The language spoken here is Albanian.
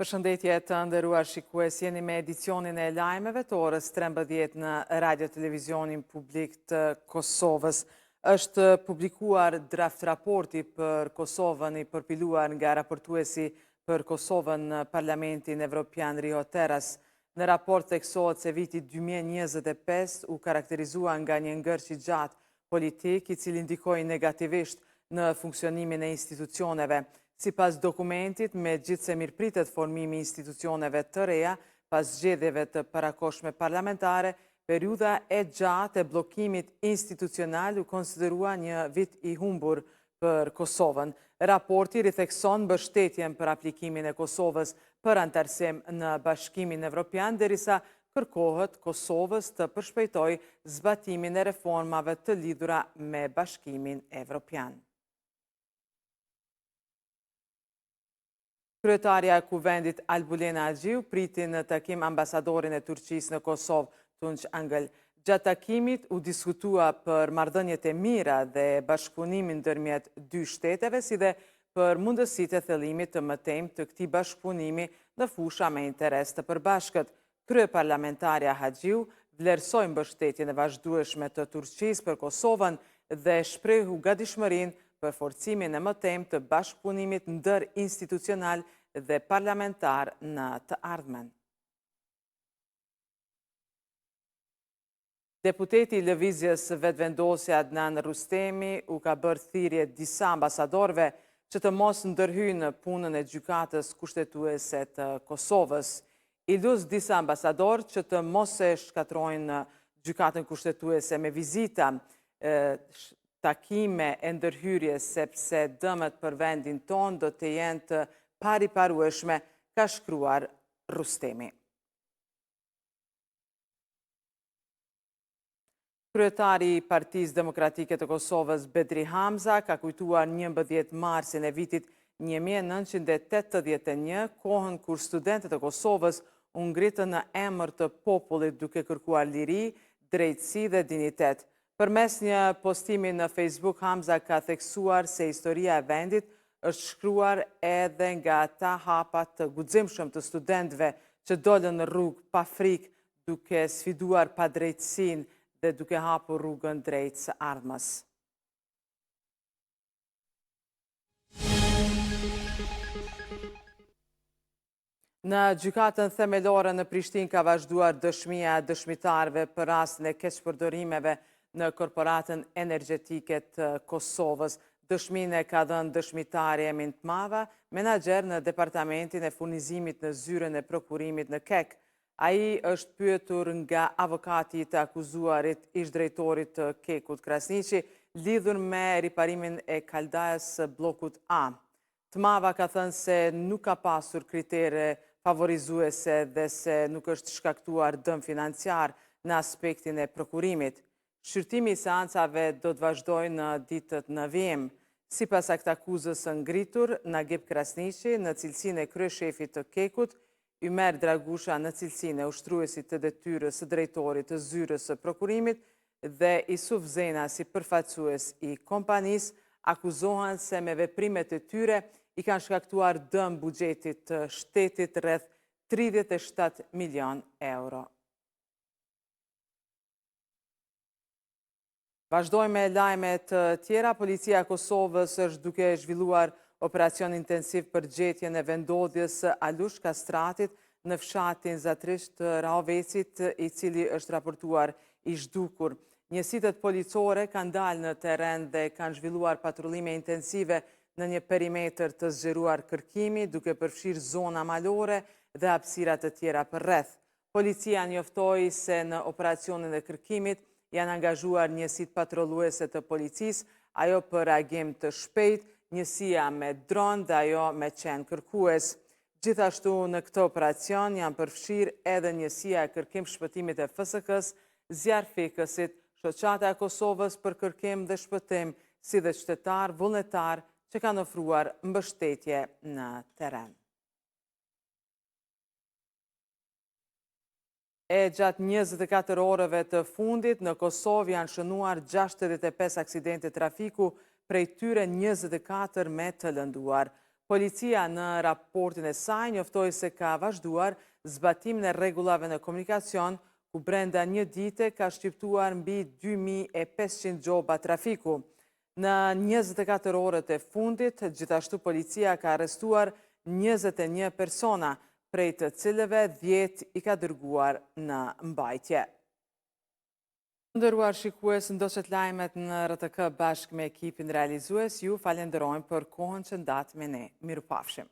Përshëndetje të nderuar shikues, jeni me edicionin e lajmeve të orës 13 në Radio Televizionin Publik të Kosovës. Është publikuar draft raporti për Kosovën i përpiluar nga raportuesi për Kosovën në Parlamentin Evropian Riho Teras. Në raport theksohet se viti 2025 u karakterizua nga një ngërç i gjatë politik i cili ndikoi negativisht në funksionimin e institucioneve. Si pas dokumentit, me gjithse mirëpritet formimi institucioneve të reja, pas zgjedhjeve të parakoshme parlamentare, periudha e gjatë e blokimit institucional u konsiderua një vit i humbur për Kosovën. Raporti rithekson mbështetjen për aplikimin e Kosovës për antarësim në Bashkimin Evropian, derisa kërkohet Kosovës të përshpejtojë zbatimin e reformave të lidhura me Bashkimin Evropian. Kryetarja e Kuvendit Albulena Agjiu priti në takim ambasadorin e Turqisë në Kosovë, Tunç Angël. Gjatë takimit u diskutua për marrëdhëniet e mira dhe bashkëpunimin ndërmjet dy shteteve, si dhe për mundësitë e thellimit të mëtejmë të këtij bashkëpunimi në fusha me interes të përbashkët. Kryeparlamentarja Agjiu vlerësoi mbështetjen e vazhdueshme të Turqisë për Kosovën dhe shprehu gatishmërinë për forcimin e mëtejmë të bashkëpunimit ndër institucional dhe parlamentar në të ardhmen. Deputeti i Lëvizjes Vetëvendosja Adnan Rustemi u ka bërë thirrje disa ambasadorëve që të mos ndërhyjnë në punën e gjykatës kushtetuese të Kosovës. I lus disa ambasadorë që të mos e shkatrojnë gjykatën kushtetuese me vizita, takime e ndërhyrje, sepse dëmet për vendin tonë do të jenë të pariparueshme, ka shkruar Rustemi. Kryetari i Partisë Demokratike të Kosovës, Bedri Hamza, ka kujtuar 11 marsin e vitit 1981, kohën kur studentët e Kosovës u ngritën në emër të popullit duke kërkuar liri, drejtësi dhe dinitet. Përmes një postimi në Facebook, Hamza ka theksuar se historia e vendit është shkruar edhe nga ata hapat të guximshëm të studentëve që dolën në rrugë pa frikë, duke sfiduar padrejtësinë dhe duke hapur rrugën drejt së ardhmës. Në gjykatën themelore në Prishtinë ka vazhduar dëshmia e dëshmitarëve për rastin e keqpërdorimeve në korporatën energjetike të Kosovës. Dëshminë e ka dhënë dëshmitari Emin Tmava, menaxher në Departamentin e Furnizimit në zyrën e prokurimit në KEK. Ai është pyetur nga avokati të akuzuarit ish drejtorit të KEK-ut Krasniqi, lidhur me riparimin e kaldajës së bllokut A. Tmava ka thënë se nuk ka pasur kritere favorizuese dhe se nuk është shkaktuar dëm financiar në aspektin e prokurimit. Shqyrtimi i seancave do të vazhdojë në ditët në vijim. Sipas aktakuzës së ngritur, Nagip Krasniqi në cilësinë e kryeshefit të KEK-ut, Ymer Dragusha në cilësinë e ushtruesit të detyrës së drejtorit të zyrës së prokurimit dhe Isuf Zena si përfaqësues i kompanisë, akuzohen se me veprimet e tyre i kanë shkaktuar dëm buxhetit të shtetit rreth 37 milion euro. Vazhdojmë me lajme të tjera. Policia e Kosovës është duke zhvilluar operacion intensiv për gjetjen e vendodhjes së Alush Kastratit në fshatin zatrisht të Rahovecit, i cili është raportuar i zhdukur. Njësitet policore kanë dalë në terren dhe kanë zhvilluar patrullime intensive në një perimetër të zgjeruar kërkimi, duke përfshirë zona malore dhe hapësira të tjera përreth. Policia njoftoi se në operacionin e kërkimit janë angazhuar njësit patrolluese të policisë, ajo për reagim të shpejt, njësia me dron dhe ajo me qenë kërkues. Gjithashtu në këtë operacion janë përfshirë edhe njësia e kërkim shpëtimit e FSK-s, zjarfikësit, shoqata e Kosovës për kërkim dhe shpëtim, si dhe qytetar vullnetar që kanë ofruar mbështetje në terren. E gjatë 24 orëve të fundit, në Kosovë janë shënuar 65 aksidente trafiku, prej tyre 24 me të lënduar. Policia në raportin e saj njoftoi se ka vazhduar zbatimin e rregullave në komunikacion, ku brenda një dite ka shqiptuar mbi 2500 gjoba trafiku. Në 24 orët e fundit, gjithashtu policia ka arrestuar 21 persona, prej të cilëve 10 i ka dërguar në mbajtje. Nderuar shikues, ndoqët lajmet në RTK bashkë me ekipin realizues, ju falenderojmë për kohën që ndatë me ne. Mirupafshim.